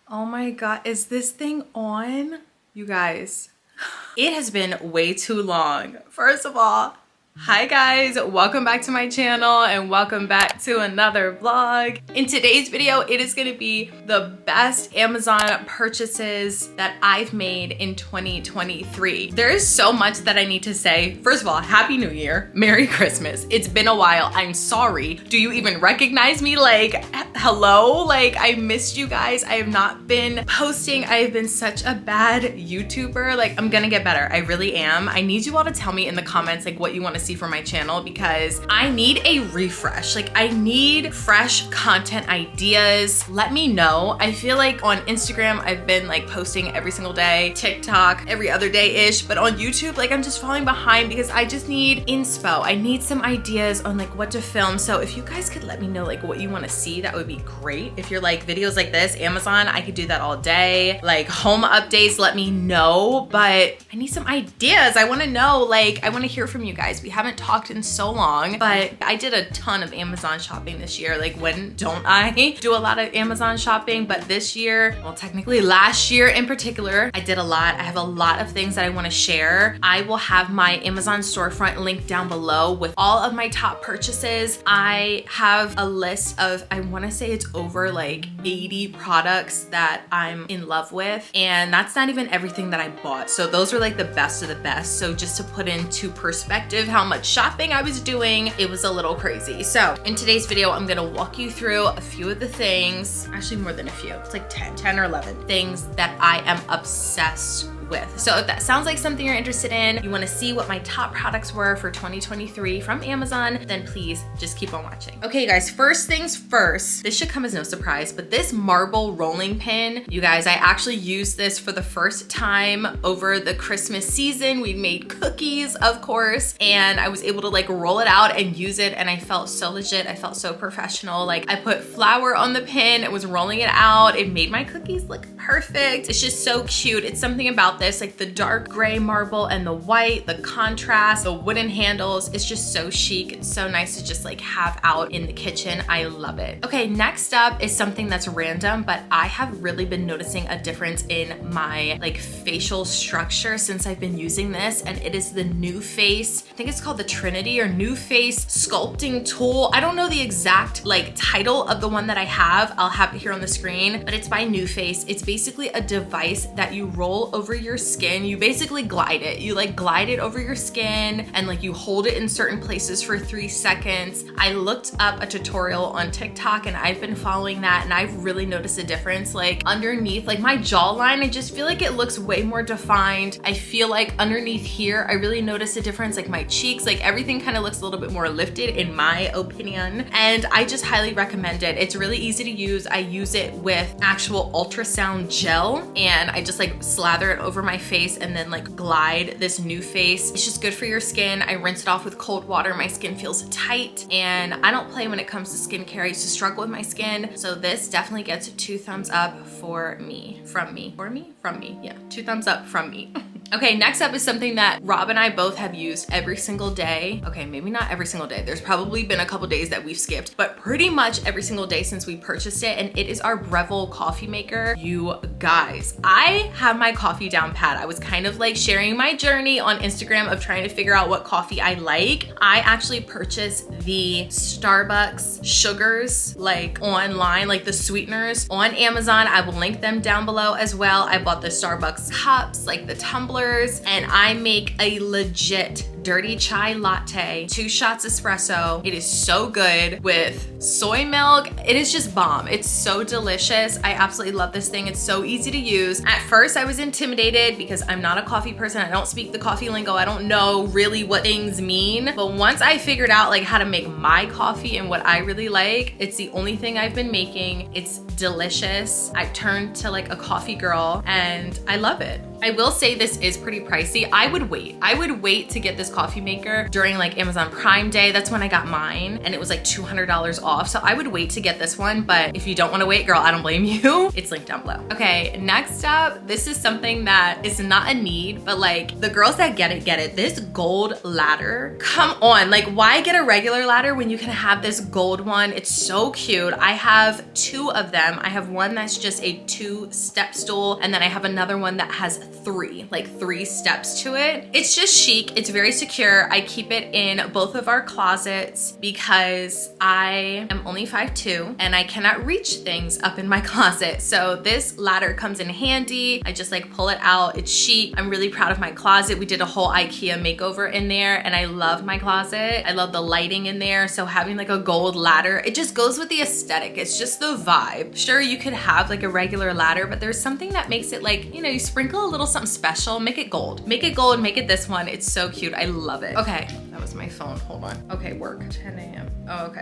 Oh my God, is this thing on? You guys, it has been way too long. First of all, hi guys, welcome back to my channel and welcome back to another vlog. In today's video, it is gonna be the best Amazon purchases that I've made in 2023. There is so much that I need to say. First of all, Happy New Year, Merry Christmas. It's been a while, I'm sorry. Do you even recognize me? Like, hello? Like, I missed you guys. I have not been posting. I have been such a bad YouTuber. Like, I'm gonna get better, I really am. I need you all to tell me in the comments like what you wanna see for my channel because I need a refresh. Like, I need fresh content ideas. Let me know. I feel like on Instagram, I've been like posting every single day, TikTok every other day-ish, but on YouTube, like I'm just falling behind because I just need inspo. I need some ideas on like what to film. So if you guys could let me know like what you wanna see, that would be great. If you're like videos like this, Amazon, I could do that all day. Like home updates, let me know, but I need some ideas. I wanna know, like, I wanna hear from you guys. We haven't talked in so long, but I did a ton of Amazon shopping this year. Like, when don't I do a lot of Amazon shopping? But this year, well, technically last year in particular, I did a lot. I have a lot of things that I wanna share. I will have my Amazon storefront linked down below with all of my top purchases. I have a list of, I wanna say it's over like 80 products that I'm in love with. And that's not even everything that I bought. So those are like the best of the best. So just to put into perspective how much shopping I was doing, it was a little crazy. So in today's video, I'm gonna walk you through a few of the things, actually more than a few, it's like 10 or 11 things that I am obsessed with. So if that sounds like something you're interested in, you wanna see what my top products were for 2023 from Amazon, then please just keep on watching. Okay guys, first things first, this should come as no surprise, but this marble rolling pin, you guys, I actually used this for the first time over the Christmas season. We made cookies, of course, and I was able to like roll it out and use it, and I felt so legit. I felt so professional. Like, I put flour on the pin, it was rolling it out, it made my cookies look perfect. It's just so cute. It's something about this, like the dark gray marble and the white, the contrast, the wooden handles. It's just so chic. It's so nice to just like have out in the kitchen. I love it. Okay, next up is something that's random, but I have really been noticing a difference in my like facial structure since I've been using this, and it is the NuFace, I think it's called the Trinity or NuFace sculpting tool. I don't know the exact like title of the one that I have. I'll have it here on the screen, but it's by NuFace. It's basically a device that you roll over your skin. You basically glide it. You like glide it over your skin and like you hold it in certain places for 3 seconds. I looked up a tutorial on TikTok and I've been following that, and I've really noticed a difference. Like underneath, like my jawline, I just feel like it looks way more defined. I feel like underneath here, I really notice a difference. Like my cheeks, like everything kind of looks a little bit more lifted in my opinion. And I just highly recommend it. It's really easy to use. I use it with actual ultrasound gel, and I just like slather it over my face and then like glide this NuFace. It's just good for your skin. I rinse it off with cold water. My skin feels tight, and I don't play when it comes to skincare. I used to struggle with my skin. So this definitely gets 2 thumbs up for me, from me, yeah, 2 thumbs up from me. Okay, next up is something that Rob and I both have used every single day. Okay, maybe not every single day. There's probably been a couple days that we've skipped, but pretty much every single day since we purchased it, and it is our Breville coffee maker. You guys, I have my coffee down pat. I was kind of like sharing my journey on Instagram of trying to figure out what coffee I like. I actually purchased the Starbucks sugars like online, like the sweeteners on Amazon. I will link them down below as well. I bought the Starbucks cups, like the tumblers, and I make a legit dirty chai latte, 2 shots espresso. It is so good with soy milk. It is just bomb. It's so delicious. I absolutely love this thing. It's so easy to use. At first I was intimidated because I'm not a coffee person. I don't speak the coffee lingo. I don't know really what things mean. But once I figured out like how to make my coffee and what I really like, it's the only thing I've been making. It's delicious. I've turned to like a coffee girl and I love it. I will say this is pretty pricey. I would wait to get this coffee maker during like Amazon Prime Day. That's when I got mine, and it was like $200 off. So I would wait to get this one, but if you don't wanna wait, girl, I don't blame you. It's linked down below. Okay, next up, this is something that is not a need, but like the girls that get it. This gold ladder, come on. Like, why get a regular ladder when you can have this gold one? It's so cute. I have 2 of them. them. I have one that's just a 2-step stool, and then I have another one that has 3 steps to it. It's just chic. It's very secure. I keep it in both of our closets because I am only 5'2" and I cannot reach things up in my closet. So this ladder comes in handy. I just like pull it out. It's chic. I'm really proud of my closet. We did a whole IKEA makeover in there and I love my closet. I love the lighting in there. So having like a gold ladder, it just goes with the aesthetic. It's just the vibe. Sure, you could have like a regular ladder, but there's something that makes it like, you know, you sprinkle a little something special, make it gold. Make it gold, make it this one. It's so cute. I love it. Okay, that was my phone. Hold on. Okay, work. 10 a.m. Oh,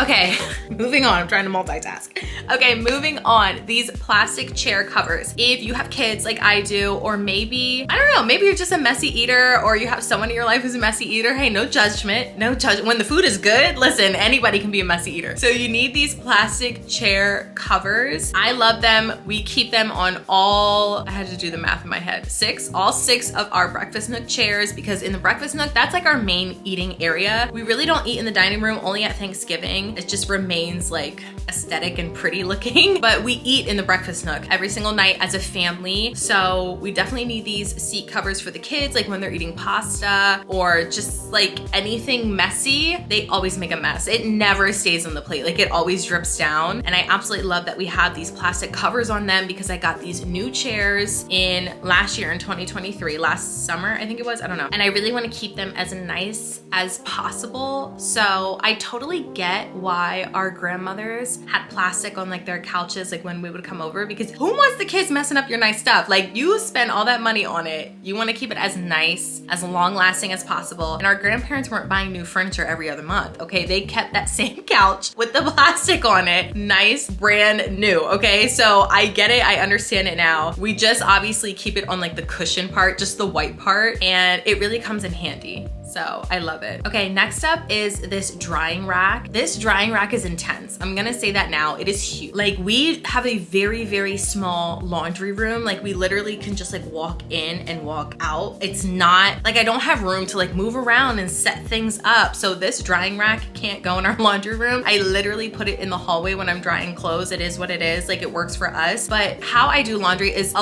okay, moving on. I'm trying to multitask. Okay, moving on. These plastic chair covers. If you have kids like I do, or maybe, I don't know, maybe you're just a messy eater or you have someone in your life who's a messy eater. Hey, no judgment, no judgment. When the food is good, listen, anybody can be a messy eater. So you need these plastic chair covers. I love them. We keep them on all, I had to do the math in my head, all 6 of our breakfast nook chairs, because in the breakfast nook, that's like our main eating area. We really don't eat in the dining room, only at Thanksgiving. It just remains like aesthetic and pretty looking, but we eat in the breakfast nook every single night as a family. So we definitely need these seat covers for the kids, like when they're eating pasta or just like anything messy, they always make a mess. It never stays on the plate. Like it always drips down. And I absolutely love that we have these plastic covers on them because I got these new chairs in last year in 2023, last summer, I think it was, I don't know. And I really want to keep them as nice as possible. So I totally get why our grandmothers had plastic on like their couches, like when we would come over, because who wants the kids messing up your nice stuff? Like you spend all that money on it. You want to keep it as nice, as long lasting as possible. And our grandparents weren't buying new furniture every other month. Okay. They kept that same couch with the plastic on it. Nice, brand new. Okay. So I get it. I understand it now. We just obviously keep it on like the cushion part, just the white part. And it really comes in handy. So I love it. Okay, next up is this drying rack. This drying rack is intense. I'm gonna say that now. It is huge. Like we have a very, very small laundry room. Like we literally can just like walk in and walk out. It's not like I don't have room to like move around and set things up. So this drying rack can't go in our laundry room. I literally put it in the hallway when I'm drying clothes. It is what it is. Like it works for us. But how I do laundry is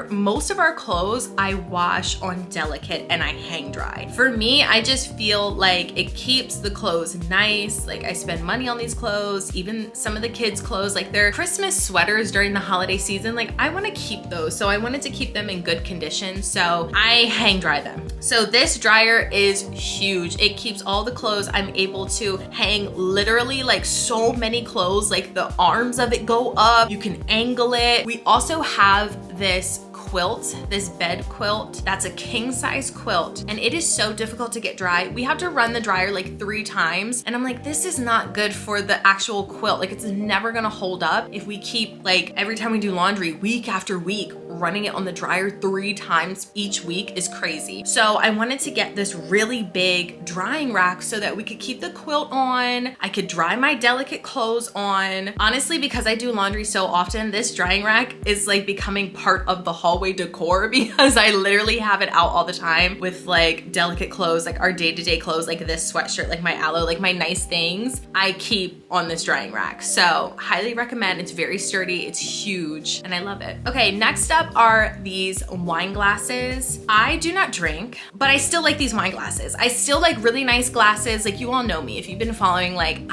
most of our clothes I wash on delicate and I hang dry. For me, I just feel like it keeps the clothes nice. Like I spend money on these clothes, even some of the kids' clothes, like their Christmas sweaters during the holiday season, like I want to keep those. So I wanted to keep them in good condition. So I hang dry them. So this dryer is huge. It keeps all the clothes. I'm able to hang literally like so many clothes, like the arms of it go up. You can angle it. We also have this quilt, this bed quilt, that's a king size quilt, and it is so difficult to get dry. We have to run the dryer like 3 times, and I'm like, this is not good for the actual quilt. Like it's never gonna hold up if we keep like every time we do laundry week after week, running it on the dryer 3 times each week is crazy. So I wanted to get this really big drying rack so that we could keep the quilt on. I could dry my delicate clothes on. Honestly, because I do laundry so often, this drying rack is like becoming part of the hallway decor because I literally have it out all the time with like delicate clothes, like our day-to-day clothes, like this sweatshirt, like my aloe, like my nice things, I keep on this drying rack. So highly recommend. It's very sturdy, it's huge, and I love it. Okay, next up are these wine glasses. I do not drink, but I still like these wine glasses. I still like really nice glasses. Like you all know me, if you've been following, like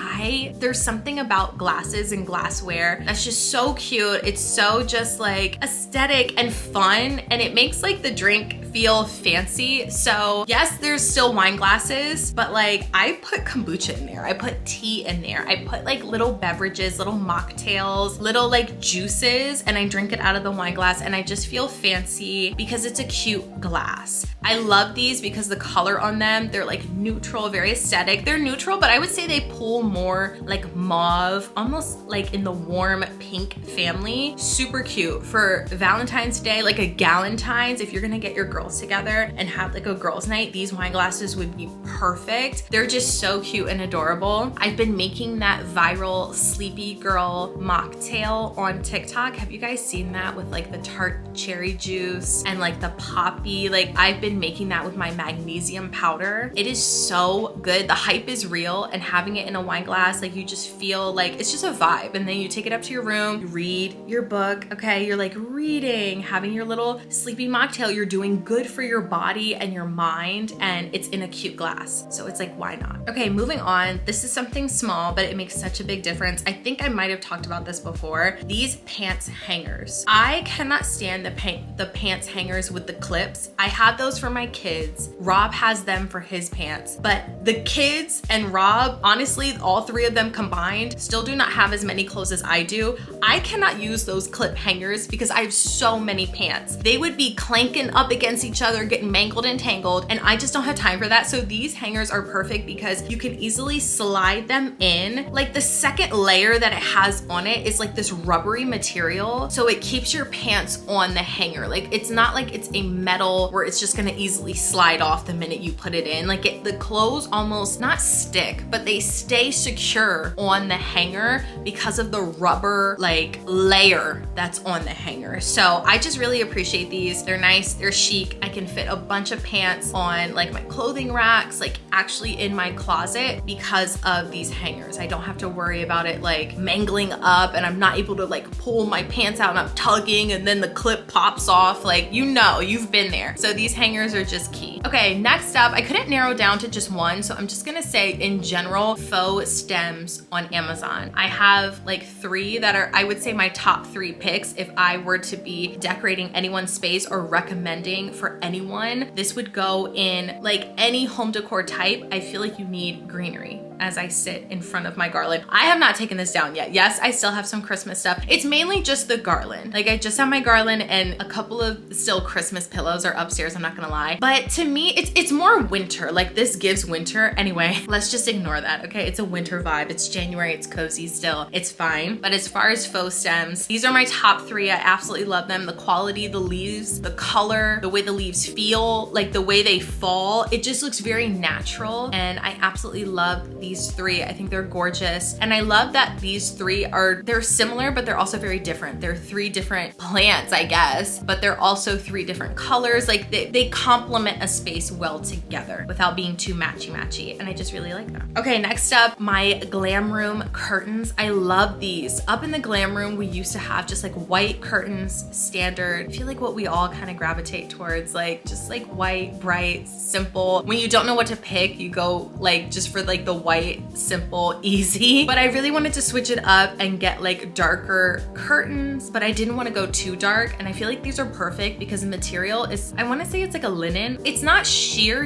there's something about glasses and glassware that's just so cute. It's so just like aesthetic and fun, and it makes like the drink feel fancy. So yes, there's still wine glasses, but like I put kombucha in there. I put tea in there. I put like little beverages, little mocktails, little like juices, and I drink it out of the wine glass, and I just feel fancy because it's a cute glass. I love these because the color on them, they're like neutral, very aesthetic. They're neutral, but I would say they pull more like mauve, almost like in the warm pink family. Super cute for Valentine's Day, like a Galentine's. If you're gonna get your girl girls together and have like a girls' night, these wine glasses would be perfect. They're just so cute and adorable. I've been making that viral sleepy girl mocktail on TikTok. Have you guys seen that with like the tart cherry juice and like the poppy? Like I've been making that with my magnesium powder. It is so good. The hype is real, and having it in a wine glass, like you just feel like it's just a vibe. And then you take it up to your room, you read your book, okay? You're like reading, having your little sleepy mocktail. You're doing good for your body and your mind, and it's in a cute glass. So it's like, why not? Okay, moving on. This is something small, but it makes such a big difference. I think I might have talked about this before. These pants hangers. I cannot stand the pants hangers with the clips. I have those for my kids. Rob has them for his pants, but the kids and Rob, honestly, all three of them combined still do not have as many clothes as I do. I cannot use those clip hangers because I have so many pants. They would be clanking up against each other, getting mangled and tangled, and I just don't have time for that. So these hangers are perfect because you can easily slide them in. Like the second layer that it has on it is like this rubbery material, so it keeps your pants on the hanger. Like it's not like it's a metal where it's just gonna easily slide off the minute you put it in. Like the clothes almost not stick, but they stay secure on the hanger because of the rubber like layer that's on the hanger. So I just really appreciate these. They're nice, they're chic. I can fit a bunch of pants on like my clothing racks, like actually in my closet because of these hangers. I don't have to worry about it like mangling up, and I'm not able to like pull my pants out and I'm tugging and then the clip pops off. Like, you know, you've been there. So these hangers are just key. Okay, next up, I couldn't narrow down to just one, so I'm just gonna say in general, faux stems on Amazon. I have like 3 that are, I would say, my top 3 picks. If I were to be decorating anyone's space or recommending for anyone, this would go in like any home decor type. I feel like you need greenery as I sit in front of my garland. I have not taken this down yet. Yes, I still have some Christmas stuff. It's mainly just the garland. Like I just have my garland and a couple of still Christmas pillows are upstairs, I'm not gonna lie. But to me, it's more winter. Like this gives winter. Anyway, let's just ignore that, okay? It's a winter vibe. It's January, it's cozy still. It's fine. But as far as faux stems, these are my top 3. I absolutely love them. The quality, the leaves, the color, the way the leaves feel, like the way they fall, it just looks very natural. And I absolutely love these 3. I think they're gorgeous. And I love that these 3 they're similar, but they're also very different. They're 3 different plants, I guess, but they're also 3 different colors. Like they complement a space well together without being too matchy-matchy. And I just really like them. Okay, next up, my glam room curtains. I love these. Up in the glam room, we used to have just like white curtains, standard. I feel like what we all kind of gravitate towards, like just like white, bright, simple. When you don't know what to pick, you go like just for like the white, simple, easy. But I really wanted to switch it up and get like darker curtains, but I didn't want to go too dark. And I feel like these are perfect because the material is, I want to say it's like a linen. It's not sheer,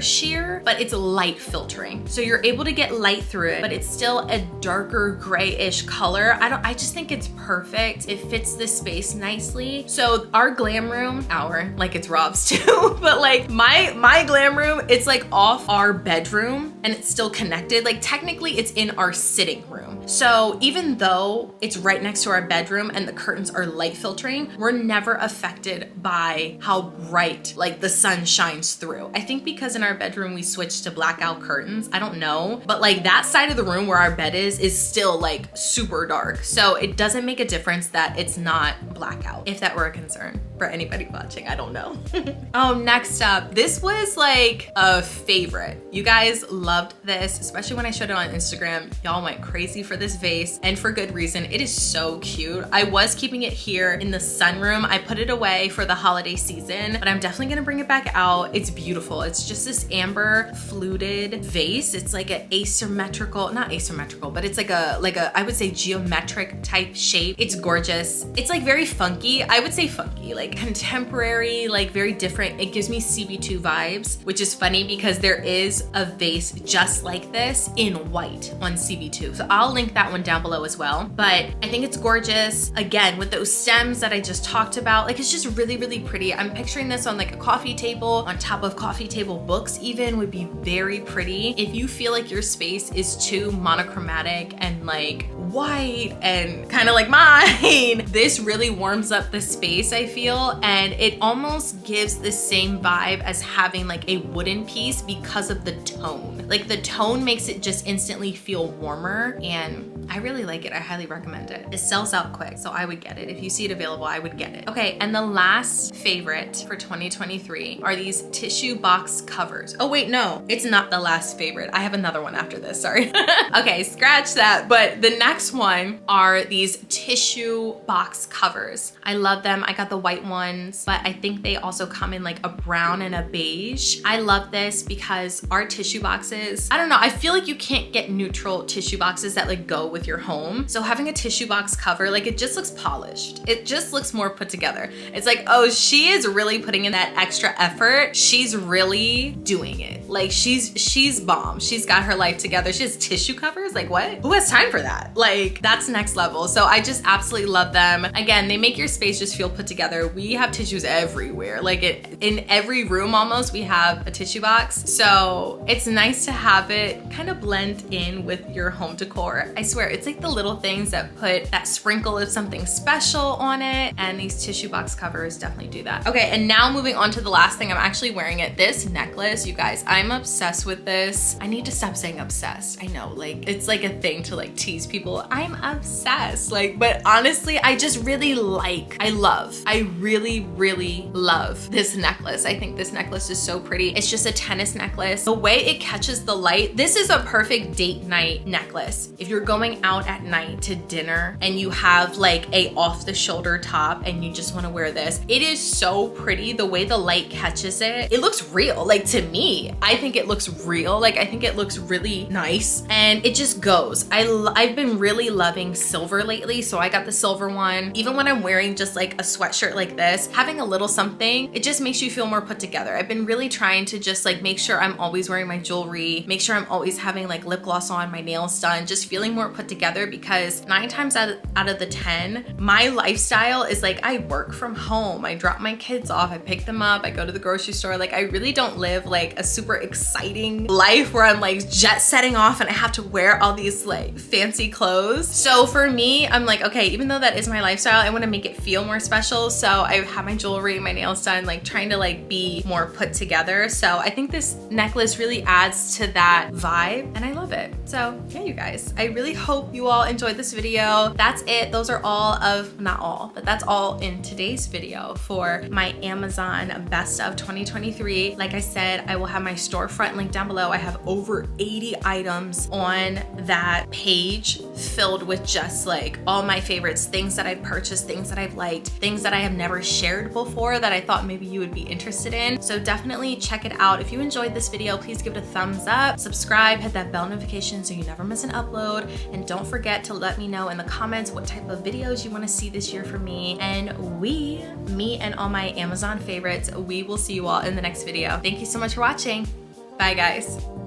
but it's light filtering. So you're able to get light through it, but it's still a darker grayish color. I just think it's perfect. It fits this space nicely. So our glam room, like it's Rob's too, but like my glam room, it's like off our bedroom and it's still connected. Like technically it's in our sitting room. So even though it's right next to our bedroom and the curtains are light filtering, we're never affected by how bright like the sun shines through. I think because in our bedroom we switched to blackout curtains, I don't know, but like that side of the room where our bed is still like super dark. So it doesn't make a difference that it's not blackout, if that were a concern for anybody watching, I don't know. Oh, next up, this was like a favorite. You guys loved this, especially when I showed it on Instagram. Y'all went crazy for this vase, and for good reason. It is so cute. I was keeping it here in the sunroom. I put it away for the holiday season, but I'm definitely gonna bring it back out. It's beautiful. It's just this amber fluted vase. It's like an asymmetrical, not asymmetrical, but it's like a I would say geometric type shape. It's gorgeous. It's like very funky. I would say funky, like contemporary, like very different. It gives me CB2 vibes, which is funny because there is a vase just like this in white on CB2. So I'll link that one down below as well. But I think it's gorgeous. Again, with those stems that I just talked about, like it's just really, really pretty. I'm picturing this on like a coffee table, on top of coffee table books even, would be very pretty. If you feel like your space is too monochromatic and like white and kind of like mine, this really warms up the space, I feel, and it almost gives the same vibe as having like a wooden piece because of the tone. Like the tone makes it just instantly feel warmer, and I really like it. I highly recommend it. It sells out quick, so I would get it. If you see it available, I would get it. Okay, and the last favorite for 2023 are these tissue box covers. Oh wait, no, it's not the last favorite. I have another one after this, sorry. Okay, scratch that. But the next one are these tissue box covers. I love them. I got the white ones, but I think they also come in like a brown and a beige. I love this because our tissue boxes, I don't know, I feel like you can't get neutral tissue boxes that like go with your home. So having a tissue box cover, like it just looks polished. It just looks more put together. It's like, oh, she is really putting in that extra effort. She's really doing it. Like she's bomb. She's got her life together. She has tissue covers. Like what? Who has time for that? Like that's next level. So I just absolutely love them. Again, they make your space just feel put together. We have tissues everywhere. Like in every room almost, we have a tissue box. So it's nice to have it kind of blend in with your home decor. I swear, it's like the little things that put that sprinkle of something special on it, and these tissue box covers definitely do that. Okay, and now moving on to the last thing, I'm actually wearing it. This necklace, you guys, I'm obsessed with this. I need to stop saying obsessed. I know, like, it's like a thing to like tease people. I'm obsessed, like, but honestly, I just really I really, really love this necklace. I think this necklace is so pretty. It's just a tennis necklace. The way it catches the light, this is a perfect date night necklace. If you're going out at night to dinner and you have like a off the shoulder top and you just want to wear this, it is so pretty. The way the light catches it, it looks real. Like to me, I think it looks real. Like I think it looks really nice and it just goes. I've been really loving silver lately, so I got the silver one. Even when I'm wearing just like a sweatshirt like this, having a little something, it just makes you feel more put together. I've been really trying to just like make sure I'm always wearing my jewelry, make sure I'm always having like lip gloss on, my nails done, just feeling more put together, because 9 times out of the 10, my lifestyle is like I work from home, I drop my kids off, I pick them up, I go to the grocery store. Like I really don't live like a super exciting life where I'm like jet setting off and I have to wear all these like fancy clothes. So for me, I'm like, okay, even though that is my lifestyle, I want to make it feel more special. So I have my jewelry, my nails done, like trying to like be more put together. So I think this necklace really adds to that vibe and I love it. So yeah, you guys, I really hope you all enjoyed this video. That's it. Those are all of, not all, but that's all in today's video for my Amazon best of 2023. Like I said, I will have my storefront link down below. I have over 80 items on that page filled with just like all my favorites, things that I've purchased, things that I've liked, things that I have never shared before that I thought maybe you would be interested in. So definitely check it out. If you enjoyed this video, please give it a thumbs up, subscribe, hit that bell notification so you never miss an upload, and don't forget to let me know in the comments what type of videos you want to see this year from me. And me and all my Amazon favorites, we will see you all in the next video. Thank you so much for watching. Bye guys.